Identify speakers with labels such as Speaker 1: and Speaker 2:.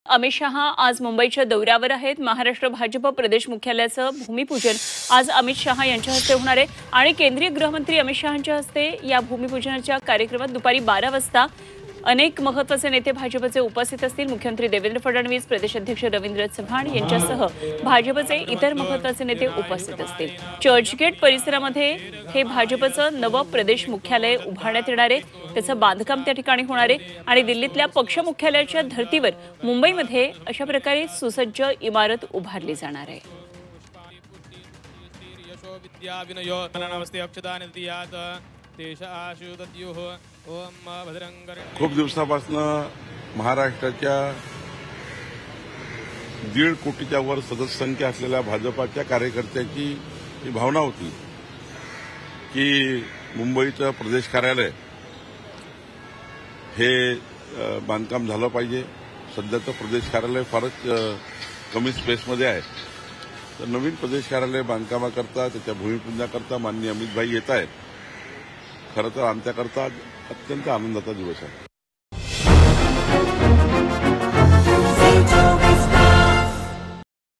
Speaker 1: अमित शहा आज मुंबईच्या दौऱ्यावर आहेत। महाराष्ट्र भाजप प्रदेश मुख्यालयाचं भूमिपूजन आज अमित शहा यांच्या हस्ते होणार आहे आणि केंद्रीय गृहमंत्री अमित शहांच्या हस्ते या भूमिपूजनाच्या कार्यक्रमात दुपारी 12 वाजता अनेक महत्त्वाचे नेते भाजपचे उपस्थित असतील। मुख्यमंत्री देवेंद्र फडणवीस, प्रदेश अध्यक्ष रवींद्र चव्हाण यांच्यासह भाजपचे इतर महत्त्वाचे नेते उपस्थित असतील। चर्चगेट परिसरामध्ये हे भाजपचं नवं प्रदेश मुख्यालय उभारण्यात येणार आहे। त्याचं बांधकाम त्या ठिकाणी होणार आहे आणि दिल्लीतल्या पक्ष मुख्यालयाच्या धर्तीवर मुंबईमध्ये अशा प्रकारे सुसज्ज इमारत उभारली जाणार आहे।
Speaker 2: खूप दिवसापासून महाराष्ट्राच्या 1.5 कोटीच्या वर सदस्य संख्या असलेल्या भाजपाच्या कार्यकर्त्याची ही भावना होती की मुंबईचं प्रदेश कार्यालय हे बांधकाम झालं पाहिजे। सध्याचं प्रदेश कार्यालय फारच कमी स्पेसमध्ये आहे, तर नवीन प्रदेश कार्यालय बांधकामाकरता त्याच्या भूमिपूजनाकरता माननीय अमित भाई येत आहेत। खरं तर आमच्याकरता अत्यंत आनंदाचा दिवस आहे।